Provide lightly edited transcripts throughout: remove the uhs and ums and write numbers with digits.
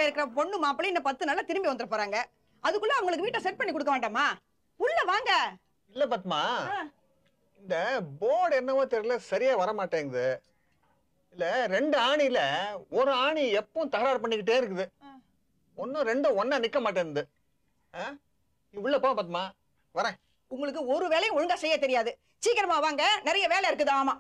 இருக்கிற பொண்ணு மாப்பிள்ளை இன்னும் 10 நாள்ல திரும்பி வந்துட போறாங்க. அதுக்குள்ள அவங்களுக்கு வீட்டை செட் பண்ணி கொடுக்க வேண்டாமா? உள்ள வாங்க. இல்ல பத்மா, இந்த போர்டு என்னவோ தெரியல, சரியா வர மாட்டேங்குது. இல்ல 2 ஆணியில ஒரு ஆணி எப்பவும் தகராறு பண்ணிக்கிட்டே இருக்குது. ஒன்னும் 2 ஒன்னா நிக்க மாட்டேங்குது. உள்ள போ பத்மா, வரேன். உங்களுக்கு ஒரு வேலையும் ஒழுங்கா செய்ய தெரியாது. சீக்கிரமா வாங்க, நிறைய வேலை இருக்குது. ஆமா,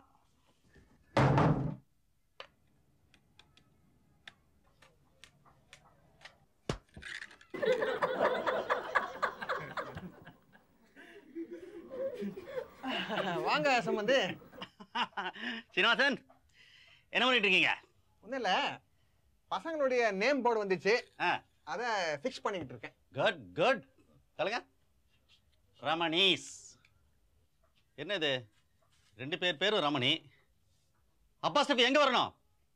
வாங்க சம்பந்தி. சீனிவாசன், என்ன பண்ணிட்டு இருக்கீங்க? ஒன்றும் இல்லை, பசங்களுடைய நேம் போர்டு வந்துச்சு, அதை ஃபிக்ஸ் பண்ணிக்கிட்டு இருக்கேன். Good good. சொல்லுங்க. ரமணீஸ். என்னது 2 பேரும் ரமணி. அப்பா ஸ்டெப் எங்க வரணும்?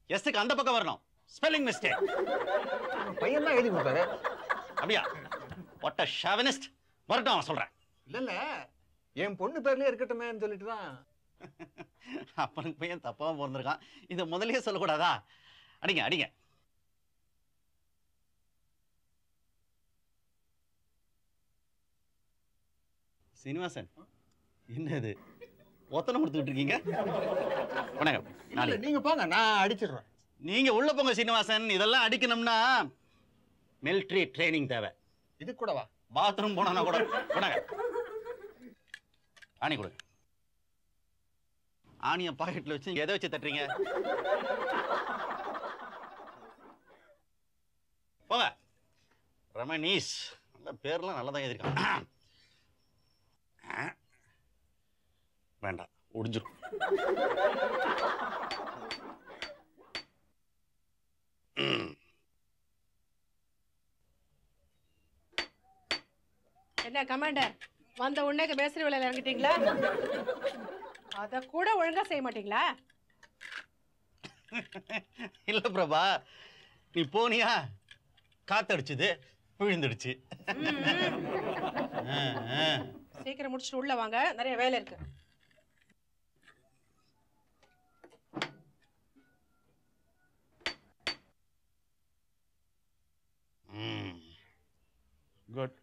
எஸ்க்கு அந்த பக்கம் வரணும். Spelling mistake. பையன் தான் எழுதி கொடுத்தாரு. அப்படியா? What a chauvinist. வரட்டும், அவன் சொல்றேன். இல்ல இல்ல, என் பொண்ணு பேர்லயே இருக்கட்டுமேன்னு சொல்லிட்டு தான். அப்பனுக்கு பையன் தப்பாவும் பிறந்திருக்கான். இதை முதல்லயே சொல்லக்கூடாதா? அடிங்க அடிங்க. சீனிவாசன், என்னது ஒத்தனை கொடுத்துக்கிட்டு இருக்கீங்க? நீங்க போங்க, நான் அடிச்சிடுறேன். நீங்க உள்ள போங்க சீனிவாசன். இதெல்லாம் அடிக்கணும்னா மிலிட்டரி ட்ரைனிங் தேவை. இது கூடவா? பாத்ரூம் போனா கூட போனாங்க. ஆணி கொடு. ஆணிய பாக்கெட்ல வச்சு எதை வச்சு தட்டுறீங்க? போங்க. ரமணீஸ். நல்ல பேர்லாம் நல்லதான் எழுதிருக்கான். வேண்டாம், ஒடிஞ்சிரும். என்ன கமாண்டர், வந்த உடனே மேஸ்திரி வேலையில இறங்கிட்டீங்களா? அத கூட ஒழுங்கா செய்ய மாட்டீங்களா? இல்ல பிரபா, நீ போனியா காத்தடிச்சது விழுந்துடுச்சு. சீக்கிரம் முடிச்சுட்டு உள்ள வாங்க, நிறைய வேலை இருக்கு. Good.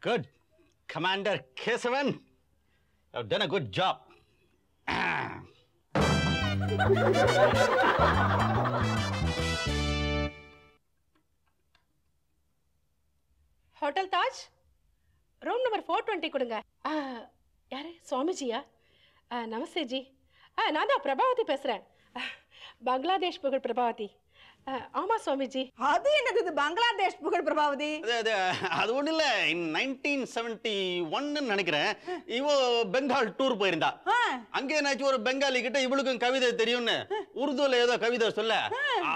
Good. Commander Kesavan, you have done a good job. Hotel Taj, room number 420 கொடுங்க. யாரு? சுவாமிஜியா? நமஸ்தே ஜி. நான் தான் பிரபாவதி பேசுறேன். பங்களாதேஷ் புகழ் பிரபாவதி. ஆமா சுவாமிஜி. அது என்னது பங்களாதேஷ் புகழ் பிரபாவதி? அது ஒண்ணு இல்ல, 1971 நினைக்கிறேன். இவோ பெங்கால் டூர் போயிருந்தா. அங்கே என்னாச்சும் ஒரு பெங்காலி கிட்ட இவளுக்கும் கவிதை தெரியும்னு உருதுல ஏதோ கவிதை சொல்ல,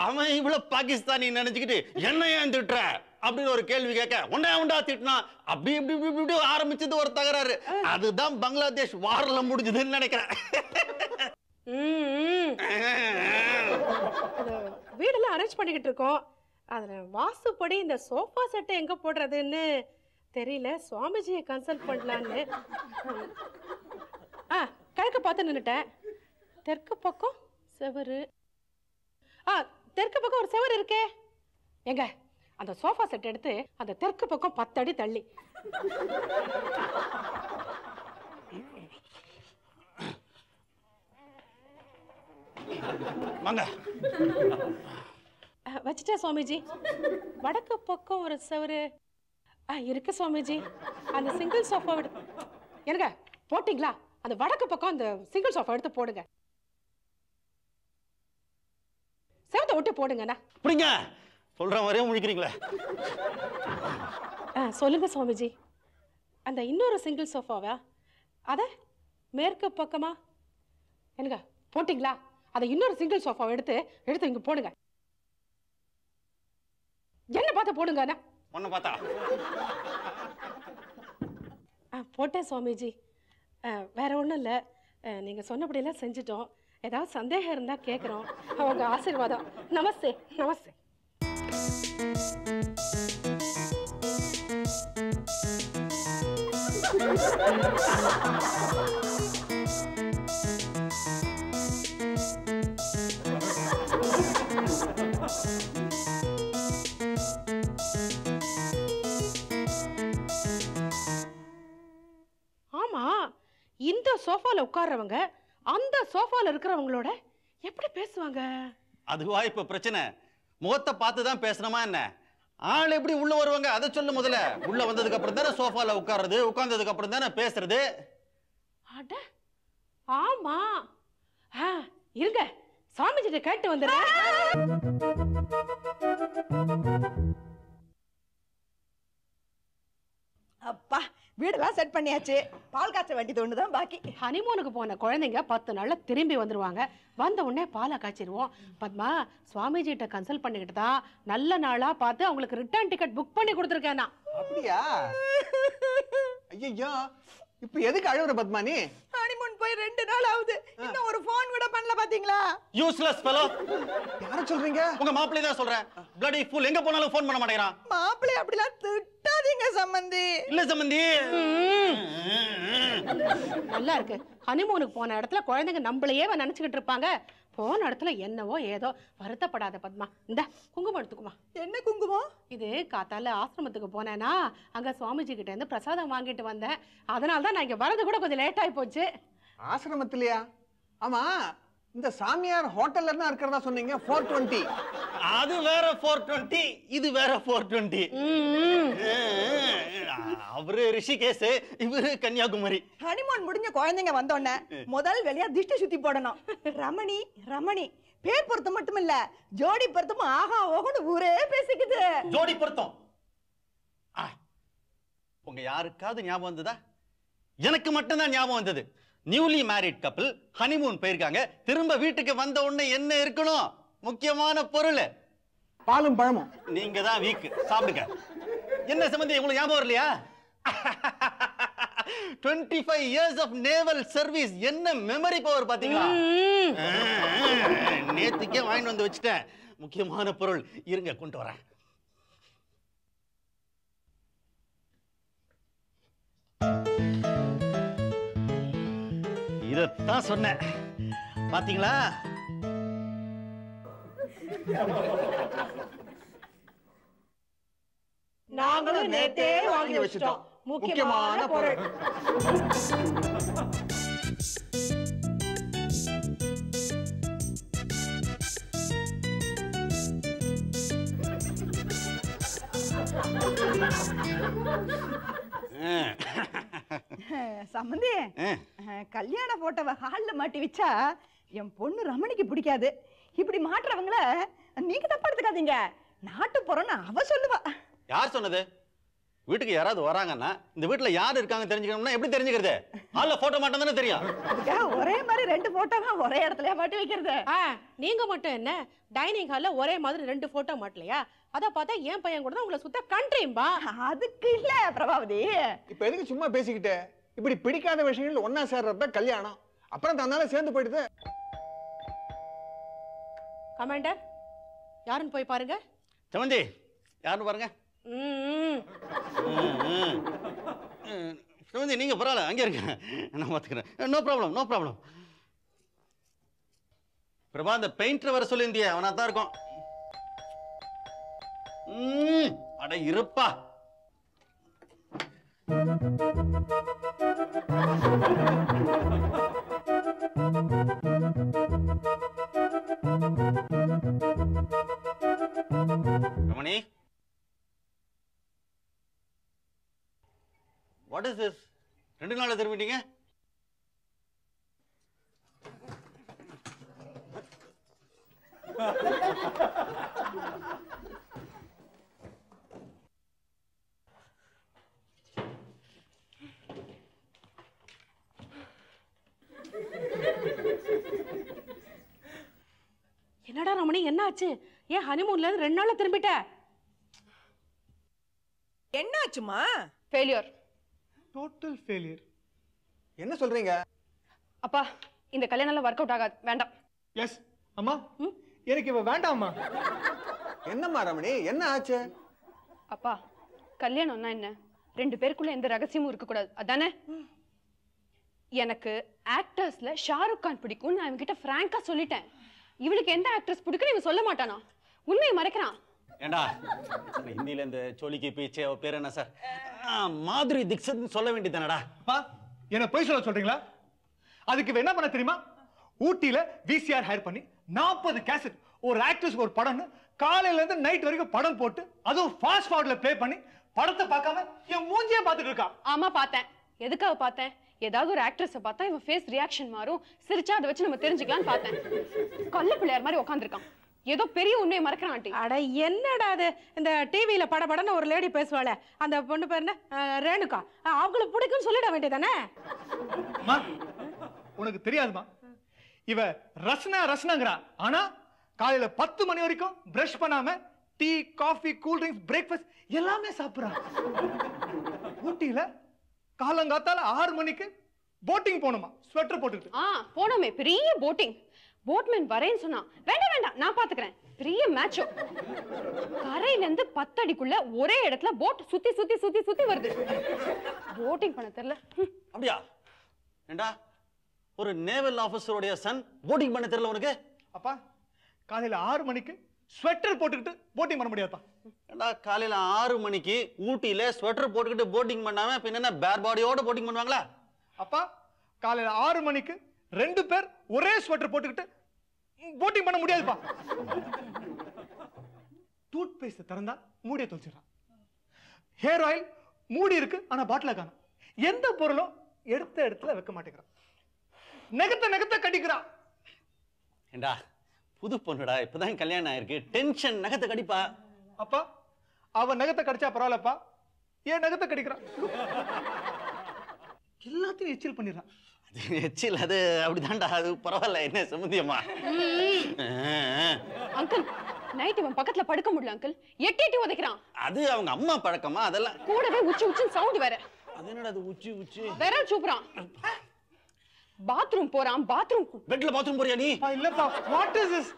அவன் இவ்வளவு பாகிஸ்தானி நினைச்சுக்கிட்டு என்ன ஏன் திட்டுற அப்படின்னு ஒரு கேள்வி கேட்க, உண்டா திட்டினா அப்படி இப்படி இப்படி ஆரம்பிச்சது ஒரு தகராறு. அதுதான் பங்களாதேஷ் வார்ல முடிஞ்சதுன்னு நினைக்கிறேன். வீடெல்லாம் அரேஞ்ச் பண்ணிக்கிட்டு இருக்கோம். அதுல வாஸ்துப்படி இந்த சோஃபா செட்டை எங்க போடுறதுன்னு தெரியல. சுவாமிஜியை கன்சல்ட் பண்ணலான்னு. கிழக்கு பார்த்து நின்னுட்டேன். தெற்கு பக்கம் செவரு. தெற்கு பக்கம் ஒரு செவரு இருக்கே. எங்க அந்த சோஃபா செட் எடுத்து அந்த தெற்கு பக்கம் 10 அடி தள்ளி. வச்சுட்டேன் சுவாமிஜி. வடக்கு பக்கம் ஒரு செவரு இருக்கு சுவாமிஜி. அந்த சிங்கிள் சோஃபா எனக்கு போட்டீங்களா? அந்த வடக்கு பக்கம் அந்த சிங்கிள் சோஃபா எடுத்து போடுங்க. செவத்தை விட்டு போடுங்கண்ணா. அப்படிங்க சொல்ற மாதிரியே முழிக்கிறீங்களே. சொல்லுங்க சுவாமிஜி. அந்த இன்னொரு சிங்கிள் சோஃபாவா? அத மேற்கு பக்கமா? எனக்கு போட்டீங்களா? அதை இன்னொரு சிங்கிள் சோஃபா எடுத்து இங்க போடுங்க. என்ன பார்த்து போடுங்க. ஒன்னு பார்த்தா போட்டேன் சுவாமிஜி. வேற ஒன்றும் இல்லை, நீங்க சொன்னபடியெல்லாம் செஞ்சிட்டோம். ஏதாவது சந்தேகம் இருந்தா கேக்குறோம். அவங்க ஆசீர்வாதம். நமஸ்தே நமஸ்தே. ஆமா, இந்த சோஃபால உட்கார்றவங்க அந்த சோஃபால இருக்கிறவங்களோட எப்படி பேசுவாங்க? அதுவா இப்ப பிரச்சனை? முகத்தை பார்த்து தான் பேசணுமா என்ன? ஆள் எப்படி உள்ள வருவாங்க அதை சொல்லு முதல்ல. உள்ள வந்ததுக்கு அப்புறம் தானே சோஃபால உட்கார்றது, உட்கார்ந்ததுக்கு அப்புறம் தானே பேசுறது. அட ஆமா. இருங்க, சாமிஜிட்ட கேட்டு வந்துடுறேன். அப்பா, வீடெல்லாம் செட் பண்ணியாச்சு. பால் காய்ச்ச வேண்டியது ஒண்ணுதான் பாக்கி. ஹனிமூனுக்கு போன குழந்தைங்க 10 நாள்ல திரும்பி வந்துருவாங்க. வந்த உடனே பாலை காய்ச்சிருவோம். பத்மா, சுவாமிஜிட்ட கன்சல்ட் பண்ணிக்கிட்டு தான் நல்ல நாளா பார்த்து அவங்களுக்கு ரிட்டர்ன் டிக்கெட் புக் பண்ணி கொடுத்துருக்கேன் நான். அப்படியா? ஐயோ, இப்ப எதுக்கு அழுவுற பத்மானி? ஹனிமூன் போய் 2 நாள் ஆகுது. இன்னும் ஒரு ஃபோன் கூட பண்ணல பாத்தீங்களா? Useless fellow. யார சொல்றீங்க? உங்க மாப்பிள்ளை தான் சொல்றேன். bloody fool, எங்க போனாலும் ஃபோன் பண்ண மாட்டேங்கிறான். மாப்பிள்ளை அப்படிலாம் திட்டாதீங்க சம்பந்தி. இல்ல சம்பந்தி. நல்லா இருக்கு. ஹனிமூனுக்கு போன இடத்துல குழந்தைங்க நம்மளையே நினைச்சுக்கிட்டு இருப்பாங்க. போன இடத்துல என்னவோ ஏதோ. வருத்தப்படாத பத்மா, இந்த குங்குமம் எடுத்துக்குமா. என்ன குங்குமம்? இது காத்தால ஆசிரமத்துக்கு போனேன்னா அங்க சுவாமிஜி கிட்ட இருந்து பிரசாதம் வாங்கிட்டு வந்தேன். அதனால தான் நான் இங்க வரது கூட கொஞ்சம் லேட் ஆகி போச்சு. ஆசிரமத்திலயா? ஆமா, இந்த சாமியார் ஹோட்டல்ல தான் இருக்கிறதா சொன்னீங்க. 420. அது வேற 420, இது வேற 420. அவரு ரிஷிகேஷ், இவரு கன்னியாகுமரி. ஹனிமூன் முடிஞ்ச குழந்தைங்க வந்தோடனே முதல் வேலையா திஷ்டி சுத்தி போடணும். ரமணி ரமணி பேர் பொருத்தம் மட்டும் இல்ல, ஜோடி பொருத்தமும் ஆஹா ஓகன்னு ஊரே பேசிக்குது. ஜோடி பொருத்தம். உங்க யாருக்காவது ஞாபகம் வந்ததா? எனக்கு மட்டும்தான் ஞாபகம் வந்தது. நியூலி மேரிட் கப்பிள் ஹனிமூன் போயிருக்காங்க. திரும்ப வீட்டுக்கு வந்த உடனே என்ன இருக்கணும்? முக்கியமான பொருள் பாலும் பழமும். நீங்க தான் வீக், சாப்பிடுங்க. என்ன சம்பந்தி, உங்களுக்கு ஞாபகம் இல்லையா? 25 years of naval service. என்ன மெமரி பவர் பாத்தீங்களா? நேத்துக்கே வாங்கிட்டு வந்து வச்சுட்டேன். முக்கியமான பொருள் இருங்க, கொண்டு வரேன். இதத்தான் சொன்னேன், பாத்தீங்களா? நாங்களும் நேத்தே வாங்கி வச்சிட்டோம். முக்கியமான பொருள். சம்பந்தி, கல்யாண போட்டோவை ஹால்ல மாட்டி வச்சா என் பொண்ணு ரமணிக்கு பிடிக்காது. இப்படி மாட்டுறவங்கள நீங்க தப்பா எடுத்துக்காதீங்க. நாட்டு போறோன்னு அவ சொல்லுவா. யார் சொன்னது? வீட்டுக்கு யாராவது வராங்கன்னா இந்த வீட்டுல யார் இருக்காங்க தெரிஞ்சுக்கணும்னா எப்படி தெரிஞ்சுக்கிறது? ஹால்ல போட்டோ மாட்டோம் தானே தெரியும். ஒரே மாதிரி 2 போட்டோவா ஒரே இடத்துல மாட்டி வைக்கிறது? நீங்க மட்டும் என்ன, டைனிங் ஹால்ல ஒரே மாதிரி 2 போட்டோ மாட்டலையா? அத பார்த்தா என் பையன் கூட உங்களை சுத்த கண்ட்ரீம்பா. அதுக்கு இல்ல பிரபாவதி. இப்ப எதுக்கு சும்மா பேசிக்கிட்டே? இப்படி பிடிக்காத விஷயங்கள் ஒன்னா சேர்றத கல்யாணம். அப்புறம் தன்னால சேர்ந்து போயிடுது. கமாண்டர், யாருன்னு போய் பாருங்க. சமந்தி, யாருன்னு பாருங்க. சமந்தி, நீங்க பரவாயில்ல, அங்கே இருக்க, நான் பார்த்துக்கிறேன். No problem, no problem. Prabha, அந்த பெயிண்டர் வர சொல்லியிருந்தியே, அவனா தான் இருக்கும். அட இருப்பா. Ramani, what is this? 2 நாள்ல திரும்பிட்டீங்க? என்னடா ரமணி, என்ன ஆச்சு? ஏன் ஹனிமூன்ல இருந்து 2 நாள்ல திரும்பிட்ட? என்னாச்சுமா? ஃபெயிலியர். Total failure. என்ன சொல்றீங்க? அப்பா, இந்த கல்யாணம் ஒர்க் அவுட் ஆகாது, வேண்டாம். எஸ் அம்மா, எனக்கு இவ வேண்டாம்மா. என்னம்மா ரமணி, என்ன ஆச்சு? அப்பா, கல்யாணம்னா என்ன? 2 பேருக்குள்ள எந்த ரகசியமும் இருக்க கூடாது, அதானே? எனக்கு ஆக்டர்ஸ்ல ஷாருக் கான் பிடிக்கும், நான் இவன்கிட்ட பிராங்கா சொல்லிட்டேன். இவளுக்கு எந்த ஆக்ட்ரஸ் பிடிக்கும் இவன் சொல்ல மாட்டானா? உண்மையை மறைக்கிறான். ஏண்டா ஹிந்தில இந்த சோலிக்கு பீச்சே அவ பேர் என்ன சார்? மாதுரி தீக்ஷித் சொல்ல வேண்டியதானடா. அப்பா, என்ன போய் சொல்ல சொல்றீங்களா? அதுக்கு இவ என்ன பண்ண தெரியுமா? ஊட்டியில விசிஆர் ஹையர் பண்ணி 40 கேசட் ஒரு ஆக்ட்ரஸ்க்கு ஒரு படம்னு காலையில இருந்து நைட் வரைக்கும் படம் போட்டு அதுவும் ஃபாஸ்ட் ஃபார்வர்ட்ல ப்ளே பண்ணி படத்தை பார்க்காம என் மூஞ்சியே பார்த்துட்டு இருக்கா. ஆமா பார்த்தேன். எதுக்காக பார்த்தேன்? ஏதாவது ஒரு ஆக்ட்ரஸை பார்த்தா இவன் ஃபேஸ் ரியாக்ஷன் மாறும், சிரிச்சா அதை வச்சு நம்ம தெரிஞ்சுக்கலாம்னு பார்த்தேன். கள்ள பிள்ளையார் மாதிரி உட்காந்துருக்கான். ஏதோ பெரிய உண்மையை மறக்கிறான் ஆண்டி. அட என்னடா அது? இந்த டிவியில படபடன்னு ஒரு லேடி பேசுவாளே, அந்த பொண்ணு பேர் என்ன? ரேணுகா. அவங்களுக்கு பிடிக்கும்னு சொல்லிட வேண்டியதானே? உனக்கு தெரியாதுமா, இவ ரஸ்னா ரஸ்னாங்கிறா. ஆனா காலையில 10 மணி வரைக்கும் பிரஷ் பண்ணாம tea, coffee, cool drinks, breakfast எல்லாமே சாப்பிடுறா. ஊட்டியில காலங்காத்தால 6 மணிக்கு போட்டிங் போணுமா, ஸ்வெட்டர் போட்டுக்கிட்டு. போனோமே, பெரிய போட்டிங். போட்மேன் வரேன்னு சொன்னா, வேண்டாம் வேண்டாம் நான் பாத்துக்கிறேன். பெரிய மேட்சோ. கரையில இருந்து 10 அடிக்குள்ள ஒரே இடத்துல போட் சுத்தி சுத்தி சுத்தி சுத்தி வருது. போட்டிங் பண்ண தெரியல. அப்படியா? ஏண்டா ஒரு நேவல் ஆபீசருடைய சன் போட்டிங் பண்ண தெரியல உனக்கு? அப்பா, காலையில 6 மணிக்கு ஸ்வெட்டர் போட்டுக்கிட்டு போட்டிங் பண்ண முடியாதுப்பா. ஏண்டா காலையில 6 மணிக்கு ஊட்டியில ஸ்வெட்டர் போட்டுக்கிட்டு போட்டிங் பண்ணாம பின்ன என்ன பேர் பாடியோட போட்டிங் பண்ணுவாங்களா? அப்பா, காலையில 6 மணிக்கு 2 பேர் ஒரே ஸ்வெட்டர் போட்டுக்கிட்டு போட்டிங் பண்ண முடியாதுப்பா. டூத் பேஸ்ட் திறந்தா மூடியை தொலைச்சிடறான். ஹேர் ஆயில் மூடி இருக்கு ஆனா பாட்டில காணும். எந்த பொருளும் எடுத்த இடத்துல வைக்க மாட்டேங்கிறான். நெகத்த நெகத்த கடிக்கிறான். ஏண்டா புது பொண்ணுடா, இப்பதான் கல்யாணம் ஆயிருக்கு, டென்ஷன் நகத்தை கடிப்பா. அப்பா, அவ நகத்தை கடிச்சா பரவாயில்லப்பா, ஏன் நகத்தை கடிக்கிறான்? எல்லாத்தையும் எச்சில் பண்ணிடுறான். எச்சில் அது அப்படிதான்டா, அது பரவாயில்ல. என்ன சம்பந்தியம்மா? அங்கிள், நைட் இவன் பக்கத்துல படுக்க முடியல அங்கிள். எட்டி உதைக்கிறான். அது அவங்க அம்மா பழக்கமா? அதெல்லாம் கூடவே உச்சி உச்சி சவுண்ட் வேற. அது என்னடா அது உச்சி உச்சி? விரல் சூப்புறான். பாத்ரூம் போறான். பாத்ரூம் பெட்ல பாத்ரூம் போறியா நீ? இல்லப்பா, வாட் இஸ் திஸ்?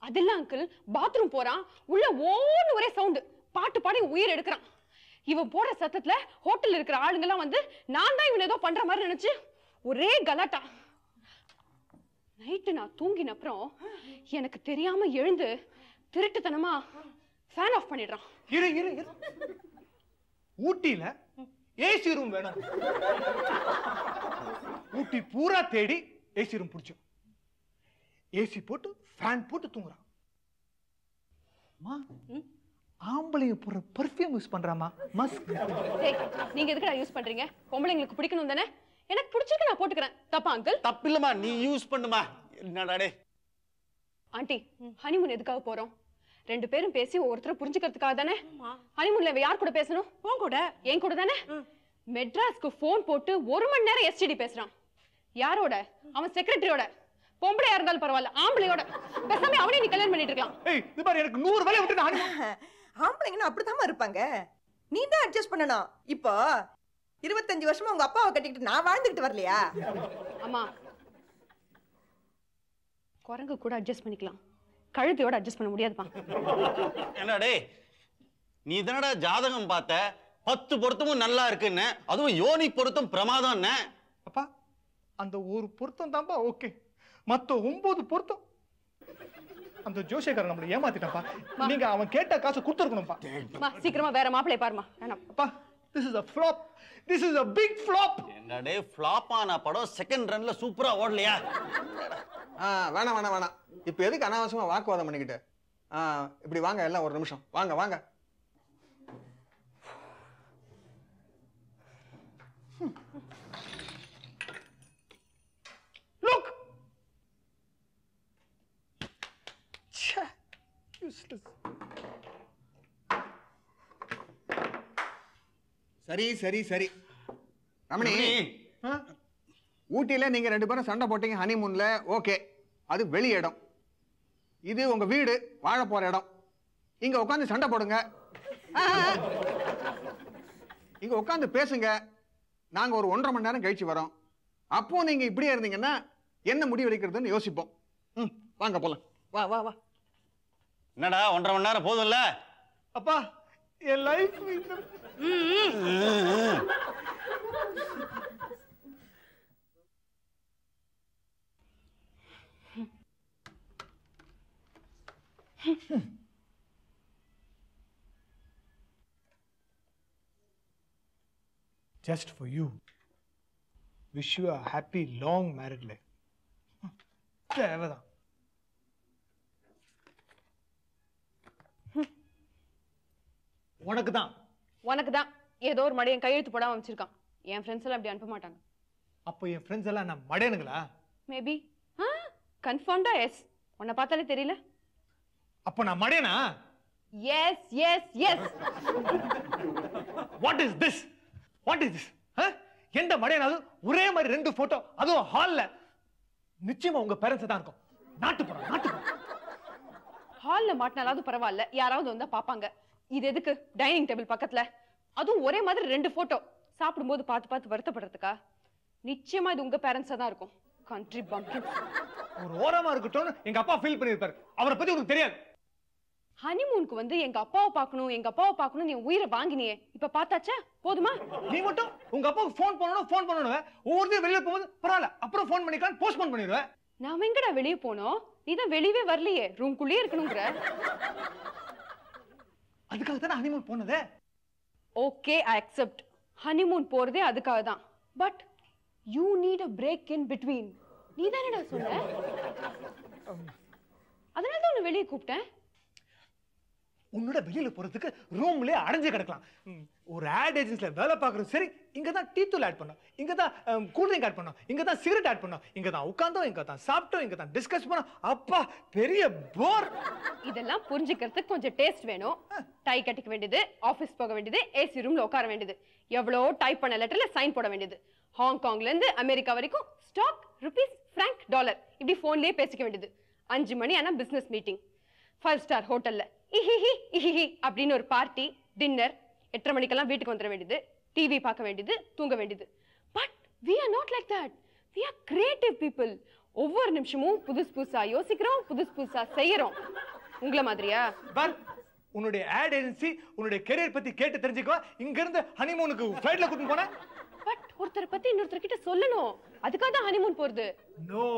அதெல்லாம் அங்கிள், பாத்ரூம் போறான். உள்ள ஓன்னு ஒரே சவுண்ட். பாட்டு பாடி உயிர் எடுக்கிறான். இவன் போற சத்தத்துல ஹோட்டல்ல இருக்கிற ஆளுங்க எல்லாம் வந்து நான் தான் இவன் ஏதோ பண்ற மாதிரி நினைச்சு ஒரே கலாட்டா. நைட்டு நான் தூங்கின அப்புறம் எனக்கு தெரியாம எழுந்து திருட்டுத்தனமா ஃபேன் ஆஃப் பண்ணிடுறான். இரு இரு இரு. ஊட்டியில ஏசி ரூம் வேணும். ஊட்டி பூரா தேடி ஏசி ரூம் பிடிச்சோம். ஏசி போட்டு ஃபேன் போட்டு தூங்குறான். ஆம்பளைங்க போற பர்ஃபியூம் யூஸ் பண்றாமா, மஸ்க். நீங்க எதுக்குடா யூஸ் பண்றீங்க? பொம்பளைங்களுக்கு பிடிக்கணும் தானே? எனக்கு பிடிச்சிருக்கு, நான் போட்டுக்கிறேன். தப்பா அங்கிள்? தப்பு இல்லம்மா, நீ யூஸ் பண்ணுமா. என்னடா டே ஆண்டி, ஹனிமூன் எதுக்காக போறோம்? 2 பேரும் பேசி ஒவ்வொருத்தரை புரிஞ்சுக்கிறதுக்காக தானே. ஹனிமூன்ல யார் கூட பேசணும்? உன் கூட. என் கூட தானே. மெட்ராஸ்க்கு போன் போட்டு 1 மணி நேரம் எஸ்டிடி பேசுறான். யாரோட? அவன் செக்ரட்டரியோட. பொம்பளையா இருந்தாலும் பரவாயில்ல, ஆம்பளையோட. பேசாம அவனே நீ கல்யாணம் பண்ணிட்டு இருக்கலாம். ஏய், இது பாரு, எனக்கு 100 வேலை விட்டு நான் ஆம்பளைங்கன்னா அப்படித்தாம்மா இருப்பாங்க. நீ தான் அட்ஜஸ்ட் பண்ணணும். இப்போ 25 வருஷமா உங்க அப்பாவை கட்டிக்கிட்டு நான் வாழ்ந்துகிட்டு வரலையா? அம்மா, குரங்கு கூட அட்ஜஸ்ட் பண்ணிக்கலாம், கழுத்தையோட அட்ஜஸ்ட் பண்ண முடியாதுப்பா. என்னடா நீ தானடா ஜாதகம் பார்த்த, 10 பொருத்தமும் நல்லா இருக்குன்னு, அதுவும் யோனி பொருத்தம் பிரமாதம். அப்பா, அந்த ஒரு பொருத்தம் தான்ப்பா ஓகே. மத்த 9 பொருத்தம் அந்த ஜோசியக்காரன் நம்மள ஏமாத்திட்டாப்பா. நீங்க அவன் கேட்ட காசு கொடுத்துருக்கணும்ப்பா. சீக்கிரமா வேற மாப்பிளை பாருமா. அப்பா, this is a flop. This is a big flop. என்னடே ஃப்ளாப் ஆன படம் செகண்ட் ரன்ல சூப்பரா ஓடலையா? வேணாம் வேணாம் வேணாம். இப்ப எதுக்கு அனாவசியமா வாக்குவாதம் பண்ணிக்கிட்டு? இப்படி வாங்க, எல்லாம் ஒரு நிமிஷம் வாங்க வாங்க. Look. Useless. சரி சரி சரி ரமணி, ஊட்டியில நீங்க 2 பேரும் சண்டை போட்டீங்க ஹனிமூன்ல, ஓகே. அது வெளி இடம். இது உங்க வீடு, வாழ போற இடம். இங்க உட்காந்து சண்டை போடுங்க, இங்க உட்காந்து பேசுங்க. நாங்க ஒரு 1.5 மணி நேரம் கழிச்சு வரோம். அப்போ நீங்க இப்படியே இருந்தீங்கன்னா என்ன முடிவு எடுக்கிறதுன்னு யோசிப்போம். வாங்க போலாம். வா வா வா. என்னடா 1.5 மணி நேரம் போதும்ல? அப்பா என் life just for you. Wish you a happy long married life. தேவைதான். உனக்கு தான் ஏதோ ஒரு மடையன் கையெழுத்து போடாம வச்சிருக்கான். என் ஃப்ரெண்ட்ஸ் எல்லாம் அப்படி அனுப்ப மாட்டாங்க. அப்போ என் ஃப்ரெண்ட்ஸ் எல்லாம் நான் மடையனுங்களா? மேபி. கன்ஃபார்ம்டா எஸ். உன்னை பார்த்தாலே தெரியல. அப்போ நான் மடையனா? Yes yes yes. What is this? எந்த மடையனாவது ஒரே மாதிரி 2 போட்டோ, அதுவும் ஹால்ல? நிச்சயமா உங்க பேரண்ட்ஸ் தான் இருக்கும். நாட்டுப்புறம். ஹால்ல மாட்டினாலாவது பரவாயில்ல, யாராவது வந்தா பாப்பாங்க. இது எதுக்கு டைனிங் டேபிள் பக்கத்துல? அதுவும் ஒரே மாதிரி 2 போட்டோ. சாப்பிடும்போது பார்த்து வருத்தப்படுறதுக்கா? நிச்சயமா இது உங்க பேரண்ட்ஸா தான் இருக்கும். Country bumble. ஒரு ஓரமா இருக்கட்டும், எங்க அப்பா ஃபீல் பண்ணிருப்பாரு. அவரை பத்தி உங்களுக்கு தெரியாது. ஹனிமூனுக்கு வந்து எங்க அப்பாவை பார்க்கணும் நீ உயிரை வாங்கினியே, இப்ப பார்த்தாச்சா? போதுமா? நீ மட்டும் உங்க அப்பாவுக்கு ஃபோன் பண்ணணும். ஒவ்வொருத்தரும் வெளியே போகும்போது பரவாயில்ல, அப்புறம் ஃபோன் பண்ணிக்கலாம், போஸ்ட்போன் பண்ணிடுவேன். நாம எங்கடா வெளியே போனோம்? நீ தான் வெளியவே வரலையே, ரூம்குள்ளேயே இருக்கணுங்கிற. அதுக்காக தானே ஹனிமூன் போனதே. Okay, I accept. ஹனிமூன் போறதே அதுக்காக தான். But you need a break in between. நீ தானடா சொன்ன. அதனால தான் உன்னை வெளியே கூப்பிட்டேன். உன்னோட வெளியில போறதுக்கு ரூம்லயே அடைஞ்சு கிடக்கலாம். ஒரு ஆட் ஏஜென்சில வேலை பார்க்கறது சரி, இங்க தான் டீ தூள் ஆட் பண்ணோம், இங்க தான் கூல் ட்ரிங்க் ஆட் பண்ணோம், இங்க தான் சிகரெட் ஆட் பண்ணோம், இங்க தான் உட்கார்ந்தோம், இங்க தான் சாப்பிட்டோம், இங்க தான் டிஸ்கஸ் பண்ணோம். அப்பா பெரிய போர். இதெல்லாம் புரிஞ்சுக்கிறதுக்கு கொஞ்சம் டேஸ்ட் வேணும். டை கட்டிக்க வேண்டியது, ஆபீஸ் போக வேண்டியது, ஏசி ரூம்ல உட்கார வேண்டியது, எவ்வளோ டைப் பண்ண லெட்டர்ல சைன் போட வேண்டியது, ஹாங்காங்ல இருந்து அமெரிக்கா வரைக்கும் ஸ்டாக், ருபீஸ், பிராங்க், டாலர் இப்படி போன்லயே பேசிக்க வேண்டியது. 5 மணி ஆனா பிசினஸ் மீட்டிங், 5 ஸ்டார் ஹோட்டல்ல இஹிஹி அப்படின்னு ஒரு பார்ட்டி, டின்னர். 8:30 மணிக்கெல்லாம் வீட்டுக்கு வந்துட வேண்டியது, டிவி பார்க்க வேண்டியது, தூங்க வேண்டியது. But we are not like that. We are creative people. ஒவ்வொரு நிமிஷமும் புதுசா யோசிக்கிறோம், புதுசா செய்யறோம். உங்களை மாதிரியா? பட் உன்னுடைய ஆட் ஏஜென்சி உன்னுடைய கெரியர் பத்தி கேட்டு தெரிஞ்சுக்கோ. இங்க இருந்து ஹனிமூனுக்கு ஃளைட்ல கூட்டிட்டு போனா? பட் ஒருத்தர் பத்தி இன்னொருத்தர் கிட்ட சொல்லணும். அதுக்காக தான் ஹனிமூன் போறது. நோ,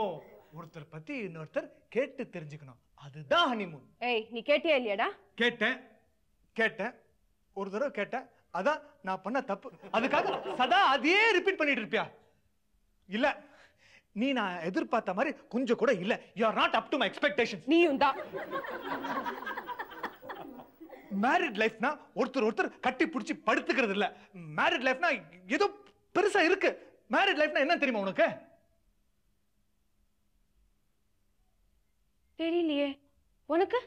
ஒருத்தர் பத்தி இன்னொருத்தர் கேட்டு தெரிஞ்சுக்கணும். அதுதான் ஹனிமூன். ஏய், நீ கேட்டியா இல்லையாடா? கேட்டேன் ஒரு தடவை கேட்டேன். அதான் நான் பண்ண தப்பு. அதுக்காக சதா அதையே ரிப்பீட் பண்ணிட்டு இருப்பியா? இல்ல, நீ நான் எதிர்பார்த்த மாதிரி கொஞ்சம் கூட இல்ல. You are not up to my expectations. நீயும் தான். மேரிட் லைஃப்னா ஒருத்தர் கட்டி பிடிச்சி படுத்துக்கிறது இல்ல. மேரிட் லைஃப்னா ஏதோ பெருசா இருக்கு. மேரிட் லைஃப்னா என்ன தெரியுமா உனக்கு? தெரியலையே. உனக்கு?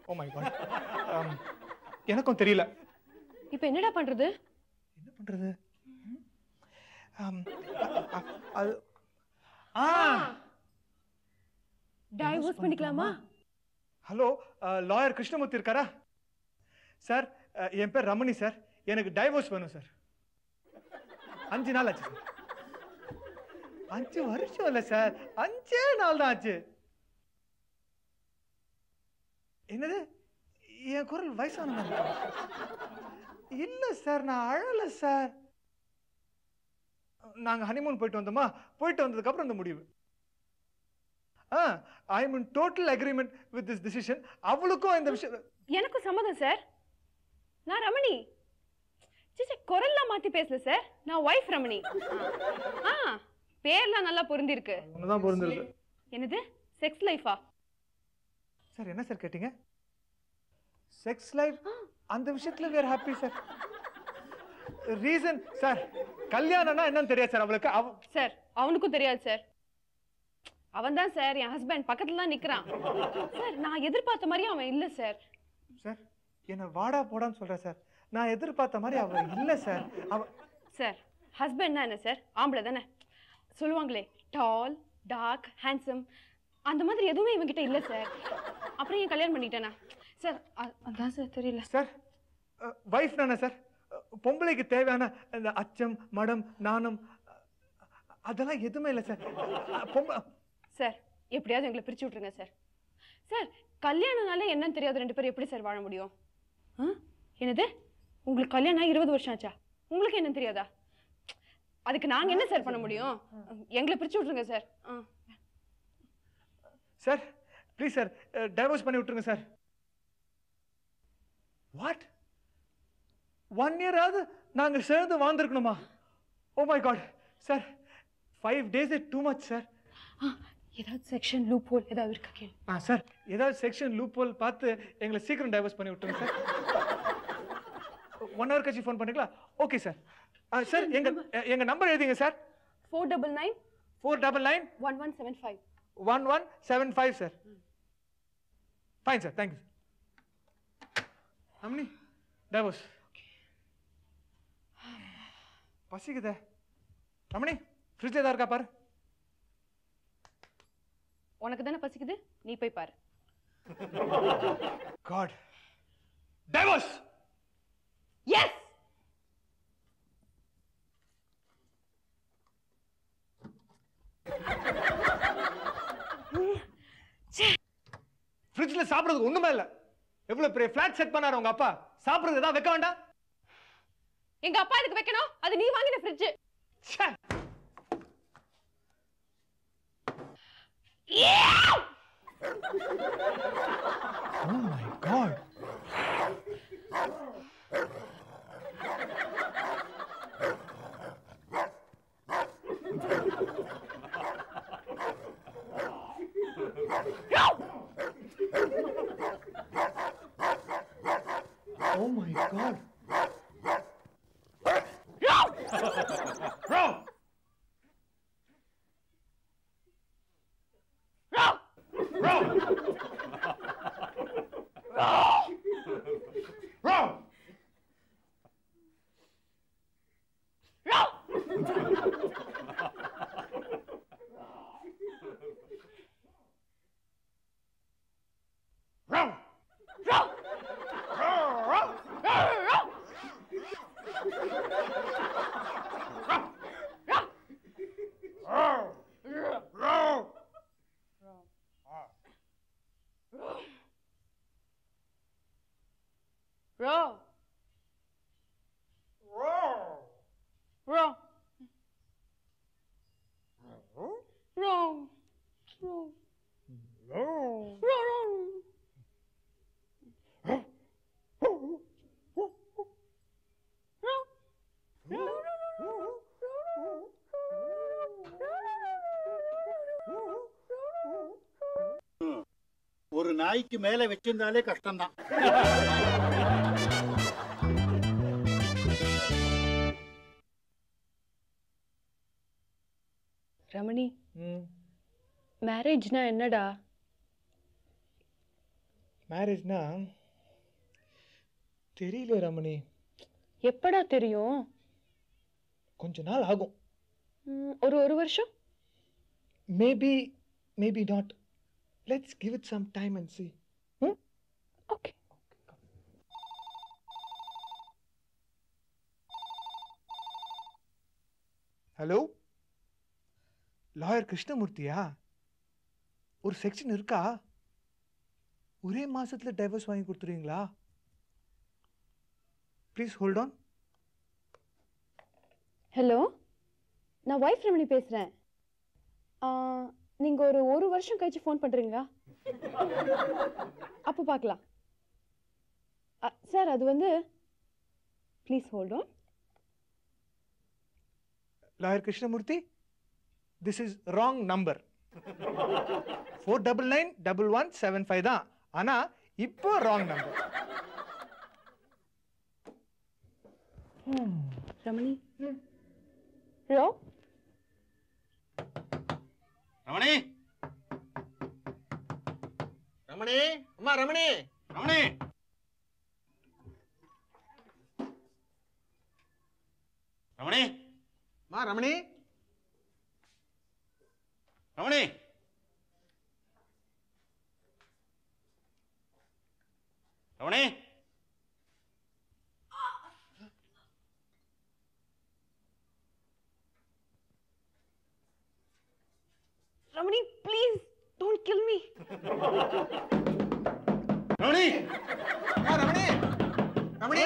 ஓ மை காட், எனக்கும் தெரியல. இப்போ என்னடா பண்றது? டைவர்ஸ் பண்ணிக்கலாமா? ஹலோ, லாயர் கிருஷ்ணமூர்த்தி இருக்காரா? சார், என் பேர் ரமணி சார். எனக்கு டைவர்ஸ் வேணும் சார். 5 நாள் ஆச்சு சார். 5 வருஷம் இல்ல சார், 5 நாள் தான் ஆச்சு. என்னது, என் குரல் வயசான மாதிரி இல்ல சார், நான் அழல சார். நாங்க ஹனிமூன் போயிட்டு வந்தோமா, போயிட்டு வந்ததுக்கு அப்புறம் இந்த முடிவு. I am in total agreement with this decision. அவளுக்கும் இந்த விஷயம். எனக்கும் சம்மதம் சார். நான் ரமணி. சிச்சே, குரல்லாம் மாத்தி பேசல சார். நான் வைஃப் ரமணி. பேர்லாம் நல்லா பொருந்தி இருக்கு. உன்னதான் பொருந்திருக்கு. என்னது, செக்ஸ் லைஃபா? சார் என்ன சார் கேட்டீங்க? செக்ஸ் லைஃப், அந்த விஷயத்துல we are happy sir. Reason sir, கல்யாணம்னா என்னன்னு தெரியாது சார் அவளுக்கு. சார், அவனுக்கும் தெரியாது சார். அவன் தான் சார் என் ஹஸ்பண்ட், பக்கத்துல தான் நிக்கிறான். சார், நான் எதிர்பார்த்த மாதிரி அவன் இல்ல சார். சார், என்ன வாடா போடான்னு சொல்ற சார். நான் எதிர்பார்த்த மாதிரி அவன் இல்ல சார். சார், ஹஸ்பண்ட்னா என்ன சார்? ஆம்பளை தானே. சொல்லுவாங்களே, டால், டார்க், ஹேண்ட்ஸம், அந்த மாதிரி எதுவுமே இவங்கிட்ட இல்ல சார். அப்புறம் ஏன் கல்யாணம் பண்ணிட்டேனா சார்? அதான் சார் தெரியல சார். வைஃப் தானே சார்? பொம்பளைக்கு தேவையான இந்த அச்சம் மடம் நாணம் அதெல்லாம் எதுவுமே இல்லை சார். சார் எப்படியாவது எங்களை பிரிச்சு விட்டுருங்க சார். சார் கல்யாணம்னாலே என்னன்னு தெரியாது ரெண்டு பேரும் எப்படி சார் வாழ முடியும்? என்னது உங்களுக்கு கல்யாணம் 20 வருஷம் ஆச்சா? உங்களுக்கு என்ன தெரியாதா? அதுக்கு நாங்க என்ன சார் பண்ண முடியும்? எங்களை பிரிச்சு விட்டுருங்க sir. Sir please sir divorce பண்ணி விட்டுருங்க சார். வாட் 1 year ஆகுது நாங்கள் சேர்ந்து வாழ்ந்துருக்கணுமா? Oh my God sir 5 days too much sir. ஏதாவது செக்ஷன் லூப் ஹோல் ஏதாவது இருக்கா கேளு. சார் ஏதாவது செக்ஷன் லூப் ஹோல் பார்த்து எங்களை சீக்கிரம் டைவர்ஸ் பண்ணி விட்டுருங்க சார். 1 hour கழிச்சு ஃபோன் பண்ணிங்களா? Okay sir. சார் எங்க நம்பர் எழுதிங்க sir. 499 499 1175 1175 sir. Fine sir, thank you sir. அம்னி டைவர்ஸ். பசிக்குதே. ரமணி ஃப்ரிட்ஜ் ஏதாவது இருக்கா பாரு. உனக்கு தானே பசிக்குது, நீ போய் பாரு. Got divorce. எஸ். ஃப்ரிட்ஜ்ல சாப்பிடுறதுக்கு ஒண்ணுமே இல்ல. எவ்வளவு பெரிய ஃபிளாட் செட் பண்ணாரு உங்க அப்பா. சாப்பிடுறது ஏதாவது வைக்க வேண்டாம்? எங்க அப்பா இதுக்கு வைக்கணும், அது நீ வாங்கின fridge. Oh my God. Oh my God. Bro. Bro. ஒரு நாய்க்கு மேல வச்சிருந்தாலே கஷ்டம்தான். ரமணி, மேரேஜ்னா என்னடா? மேரேஜ்னா தெரியல ரமணி. எப்படா தெரியும்? கொஞ்ச நாள் ஆகும். ஒரு வருஷம்? Maybe not. Let's give it some time and see. Okay. Hello, lawyer கிருஷ்ணமூர்த்தியா? ஒரு செக்ஷன் இருக்கா? ஒரே மாசத்துல டைவர்ஸ் வாங்கி கொடுத்துருவீங்களா? Please hold on. ஹலோ, நான் வைஃப் ரமணி பேசுறேன். நீங்க ஒரு வருஷம் கழிச்சு ஃபோன் பண்றீங்களா? அப்ப பார்க்கலாம் சார். அது வந்து please hold on. Lawyer Krishnamurthy, this is wrong number. 4991175 தான், ஆனா இப்போ wrong number. Ramani, hello Ramani, Ramani, அம்மா ரமணி, ரமணி, ரமணி, அம்மா Ramani, Ramani, Ramani, Ramani please don't kill me. Ramani Ramani Ramani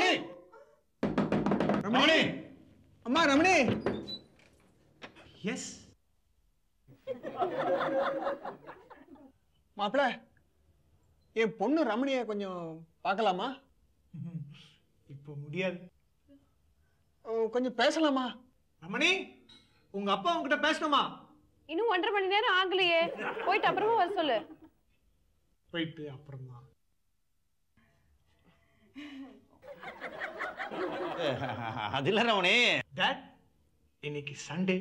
Ramani அம்மா ரமணி. எஸ் மாப்பிள்ள, என் பொண்ணு ரமணிய கொஞ்சம் பார்க்கலாமா? இப்போ முடியாது. கொஞ்சம் பேசலாமா? ரமணி, உங்க அப்பா உங்ககிட்ட பேசணுமா? இன்னும் 1.5 மணி நேரம் ஆகலையே, போயிட்டு அப்புறமா வர சொல்லு. போயிட்டு அப்புறமா. அது இல்ல ரமணி. டாட், இன்னைக்கு சண்டே.